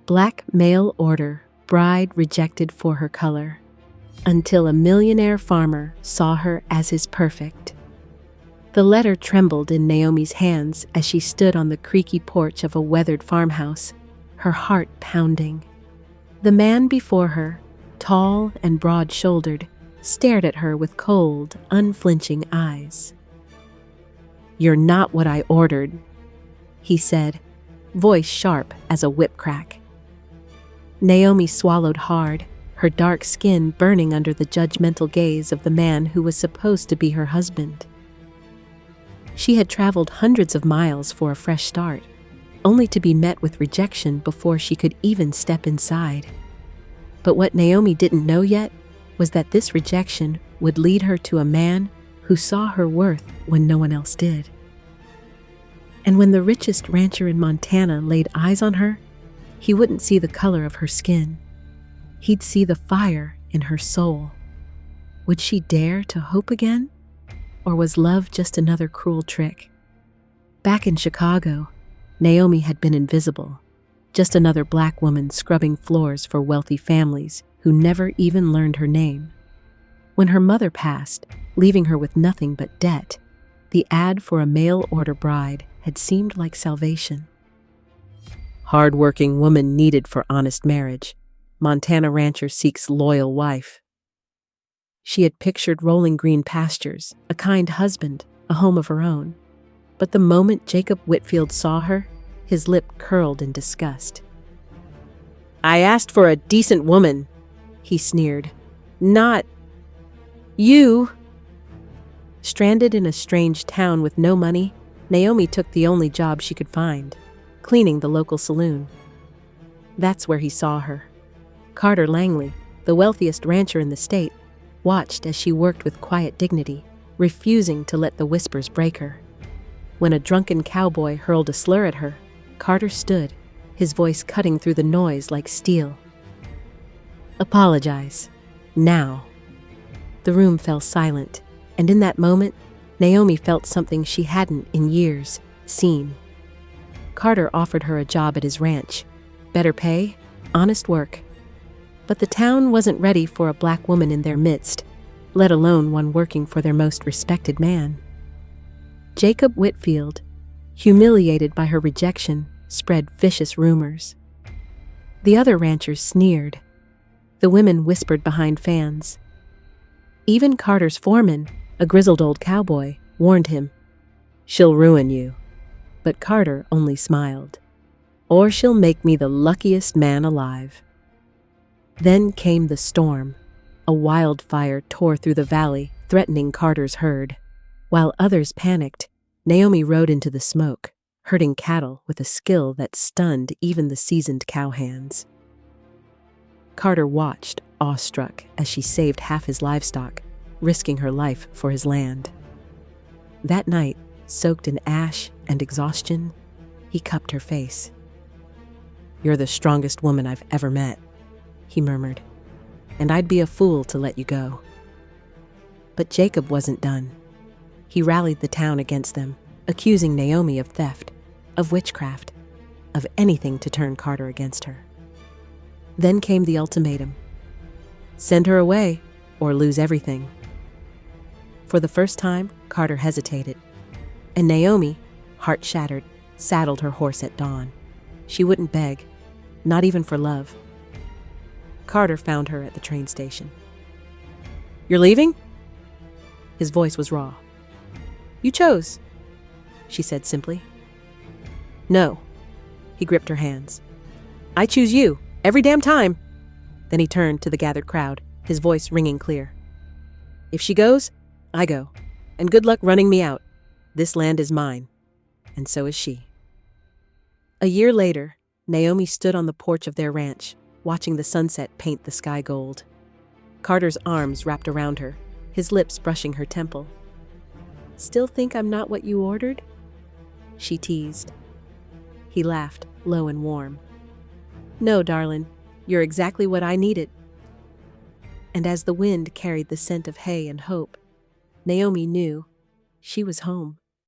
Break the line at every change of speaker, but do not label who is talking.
Black mail order, bride rejected for her color, until a millionaire farmer saw her as his perfect. The letter trembled in Naomi's hands as she stood on the creaky porch of a weathered farmhouse, her heart pounding. The man before her, tall and broad-shouldered, stared at her with cold, unflinching eyes. "You're not what I ordered," he said, voice sharp as a whip crack. Naomi swallowed hard, her dark skin burning under the judgmental gaze of the man who was supposed to be her husband. She had traveled hundreds of miles for a fresh start, only to be met with rejection before she could even step inside. But what Naomi didn't know yet was that this rejection would lead her to a man who saw her worth when no one else did. And when the richest rancher in Montana laid eyes on her, he wouldn't see the color of her skin. He'd see the fire in her soul. Would she dare to hope again? Or was love just another cruel trick? Back in Chicago, Naomi had been invisible, just another black woman scrubbing floors for wealthy families who never even learned her name. When her mother passed, leaving her with nothing but debt, the ad for a mail-order bride had seemed like salvation. Hard-working woman needed for honest marriage. Montana rancher seeks loyal wife. She had pictured rolling green pastures, a kind husband, a home of her own. But the moment Jacob Whitfield saw her, his lip curled in disgust. "I asked for a decent woman," he sneered. "Not you." Stranded in a strange town with no money, Naomi took the only job she could find, cleaning the local saloon. That's where he saw her. Carter Langley, the wealthiest rancher in the state, watched as she worked with quiet dignity, refusing to let the whispers break her. When a drunken cowboy hurled a slur at her, Carter stood, his voice cutting through the noise like steel. "Apologize. Now." The room fell silent, and in that moment, Naomi felt something she hadn't in years seen. Carter offered her a job at his ranch. Better pay, honest work. But the town wasn't ready for a black woman in their midst, let alone one working for their most respected man. Jacob Whitfield, humiliated by her rejection, spread vicious rumors. The other ranchers sneered. The women whispered behind fans. Even Carter's foreman, a grizzled old cowboy, warned him, "She'll ruin you." But Carter only smiled. "Or she'll make me the luckiest man alive." Then came the storm. A wildfire tore through the valley, threatening Carter's herd. While others panicked, Naomi rode into the smoke, herding cattle with a skill that stunned even the seasoned cowhands. Carter watched, awestruck, as she saved half his livestock, risking her life for his land. That night, soaked in ash and exhaustion, he cupped her face. "You're the strongest woman I've ever met," he murmured, "and I'd be a fool to let you go." But Jacob wasn't done. He rallied the town against them, accusing Naomi of theft, of witchcraft, of anything to turn Carter against her. Then came the ultimatum. Send her away, or lose everything. For the first time, Carter hesitated, and Naomi, heart shattered, saddled her horse at dawn. She wouldn't beg, not even for love. Carter found her at the train station. "You're leaving?" His voice was raw. "You chose," she said simply. "No." He gripped her hands. "I choose you, every damn time." Then he turned to the gathered crowd, his voice ringing clear. "If she goes, I go, and good luck running me out. This land is mine, and so is she." A year later, Naomi stood on the porch of their ranch, watching the sunset paint the sky gold. Carter's arms wrapped around her, his lips brushing her temple. "Still think I'm not what you ordered?" she teased. He laughed, low and warm. "No, darling, you're exactly what I needed." And as the wind carried the scent of hay and hope, Naomi knew she was home.